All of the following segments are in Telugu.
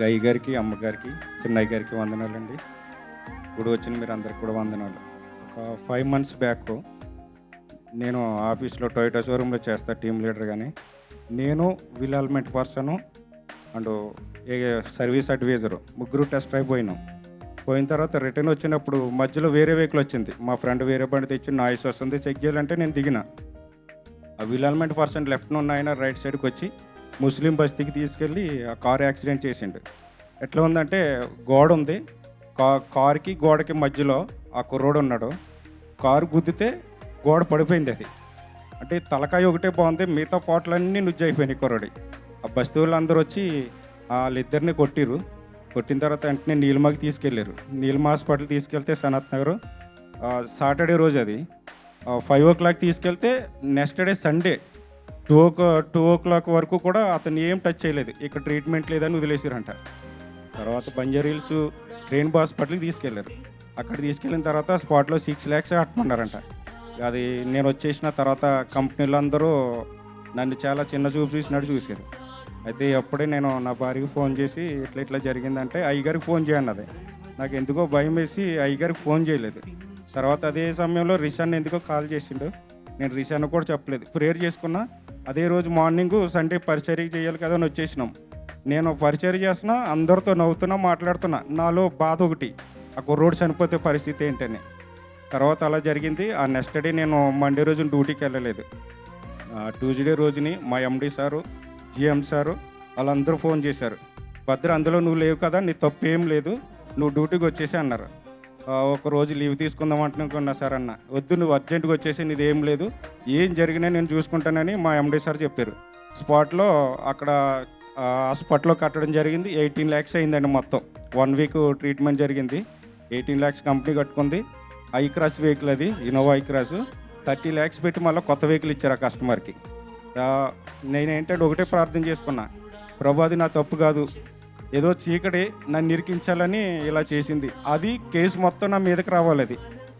ముందుగా అయ్య గారికి, అమ్మగారికి, చిన్నయ్య గారికి వందనాలండి. ఇప్పుడు వచ్చిన మీరు అందరికి కూడా వందనాలు. ఒక 5 మంత్స్ బ్యాక్ నేను ఆఫీస్లో టొయోటా షోరూంలో చేస్తా టీమ్ లీడర్గాని. నేను will person and service adviser ముగ్గురు టెస్ట్ డ్రైవ్ పోయినాం. పోయిన తర్వాత రిటర్న్ వచ్చినప్పుడు మధ్యలో వేరే వెహికల్ వచ్చింది. మా ఫ్రెండ్ వేరే బండి తెచ్చి నాయిస్ వస్తుంది చెక్ చేయాలంటే నేను దిగిన. ఆ విల్ పర్సన్ లెఫ్ట్న ఉన్న ఆయన రైట్ సైడ్కి వచ్చి ముస్లిం బస్తీకి తీసుకెళ్ళి ఆ కారు యాక్సిడెంట్ చేసిండు. ఎట్లా ఉందంటే గోడ ఉంది, కారుకి గోడకి మధ్యలో ఆ కుర్రోడు ఉన్నాడు. కారు గుద్దితే గోడ పడిపోయింది. అది అంటే తలకాయ ఒకటే బాగుంది, మిగతా పాటలన్నీ నుజ్జైపోయినాయి కుర్రోడి. ఆ బస్తీ వాళ్ళందరూ వచ్చి వాళ్ళిద్దరిని కొట్టిరు. కొట్టిన తర్వాత వెంటనే నీలిమాకి తీసుకెళ్ళారు. నీలిమా హాస్పిటల్ తీసుకెళ్తే సనత్ నగర్ సాటర్డే రోజు అది 5 o'clock తీసుకెళ్తే నెక్స్ట్ డే సండే 2 o'clock వరకు కూడా అతను ఏం టచ్ చేయలేదు. ఇక్కడ ట్రీట్మెంట్ లేదని వదిలేసారంట. తర్వాత బంజారీల్స్ రెయిన్బో హాస్పిటల్కి తీసుకెళ్లారు. అక్కడ తీసుకెళ్ళిన తర్వాత స్పాట్లో 6 lakhs కట్టమన్నారంట. అది నేను వచ్చేసిన తర్వాత కంపెనీలు అందరూ నన్ను చాలా చిన్న చూపు చూసినట్టు చూశారు. అయితే అప్పుడే నేను నా భార్యకి ఫోన్ చేసి ఇట్లా జరిగిందంటే అయ్యగారికి ఫోన్ చేయన్నది. నాకు ఎందుకో భయం వేసి అయ్యగారికి ఫోన్ చేయలేదు. తర్వాత అదే సమయంలో రిషాన్ ఎందుకో కాల్ చేసిండు. నేను రిషాన్ కూడా చెప్పలేదు, ప్రేయర్ చేసుకున్నా. అదే రోజు మార్నింగ్ సండే పరిచర్య చేయాలి కదా అని వచ్చేసినాం. నేను పరిచర్య చేస్తున్నా, అందరితో నవ్వుతున్నా, మాట్లాడుతున్నా. నాలో బాధ ఒకటి, ఆ కుర్రోడు చనిపోతే పరిస్థితి ఏంటని. తర్వాత అలా జరిగింది. ఆ నెక్స్ట్ డే నేను మండే రోజున డ్యూటీకి వెళ్ళలేదు. ట్యూస్డే రోజుని మా ఎండి సారు, జిఎం సారు వాళ్ళందరూ ఫోన్ చేశారు. భద్ర, అందులో నువ్వు లేవు కదా, నీ తప్పు ఏం లేదు, నువ్వు డ్యూటీకి వచ్చేసి అన్నారు. ఒక రోజు లీవ్ తీసుకుందాం అంటున్నా సార్ అన్న. వద్దు, నువ్వు అర్జెంటుగా వచ్చేసి నీది ఏం లేదు, ఏం జరిగినా నేను చూసుకుంటానని మా ఎండి సార్ చెప్పారు. స్పాట్లో అక్కడ హాస్పిటల్లో కట్టడం జరిగింది. 18 lakhs అయిందండి మొత్తం. 1 week ట్రీట్మెంట్ జరిగింది. 18 lakhs కంపెనీ కట్టుకుంది. ఐ క్రాస్ వెహికల్, అది ఇన్నోవా ఐ క్రాస్. 30 lakhs పెట్టి మళ్ళీ కొత్త వెహికల్ ఇచ్చారు ఆ కస్టమర్కి. నేనేంటంటే ఒకటే ప్రార్థన చేసుకున్నా, ప్రభు అది నా తప్పు కాదు, ఏదో చీకటి నన్ను ఇరికించాలని ఇలా చేసింది. అది కేసు మొత్తం నా మీదకి రావాలి. అది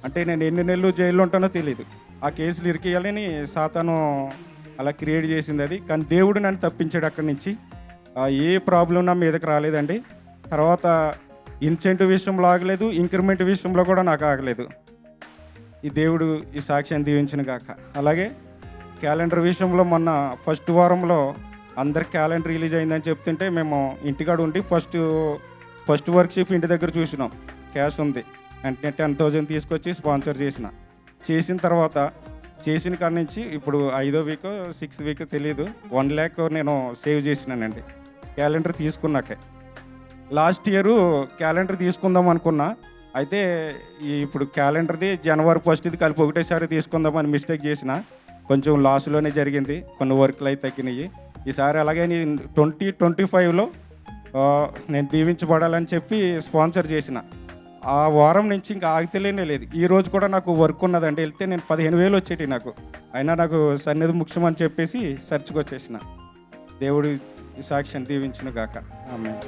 అంటే నేను ఎన్ని నెలలు జైల్లో ఉంటానో తెలియదు. ఆ కేసులు ఇరికేయాలని సాతాను అలా క్రియేట్ చేసింది. అది కానీ దేవుడు నన్ను తప్పించాడు అక్కడి నుంచి. ఏ ప్రాబ్లం నా మీదకి రాలేదండి. తర్వాత ఇన్సెంటివ్ విషయంలో ఆగలేదు, ఇంక్రిమెంట్ విషయంలో కూడా నాకు ఆగలేదు. ఈ దేవుడు ఈ సాక్ష్యం దీవించిన గాక. అలాగే క్యాలెండర్ విషయంలో మొన్న ఫస్ట్ వారంలో అందరికి క్యాలెండర్ రిలీజ్ అయిందని చెప్తుంటే మేము ఇంటికాడ ఉండి ఫస్ట్ వర్క్షిప్ ఇంటి దగ్గర చూసినాం. క్యాష్ ఉంది, వెంటనే 10,000 తీసుకొచ్చి స్పాన్సర్ చేసిన తర్వాత చేసిన కాడ నుంచి ఇప్పుడు 5వ వీక్ 6th week తెలియదు, 1 lakh నేను సేవ్ చేసినానండి క్యాలెండర్ తీసుకున్నాకే. లాస్ట్ ఇయర్ క్యాలెండర్ తీసుకుందాం అనుకున్నా. అయితే ఇప్పుడు క్యాలెండర్ది January 1st కలిపి ఒకటేసారి తీసుకుందామని మిస్టేక్ చేసిన. కొంచెం లాస్లోనే జరిగింది, కొన్ని వర్క్లు అయితే తగ్గినాయి. ఈసారి అలాగే 2025లో నేను దీవించబడాలని చెప్పి స్పాన్సర్ చేసిన. ఆ వారం నుంచి ఇంకా ఆగితేలేనే లేదు. ఈ రోజు కూడా నాకు వర్క్ ఉన్నదండి, వెళ్తే నేను 15,000 వచ్చేటి నాకు. అయినా నాకు సన్నిధి ముఖ్యం అని చెప్పేసి చర్చికి వచ్చేసిన. దేవుడు ఈ సాక్ష్యం దీవించును గాక. ఆమేన్.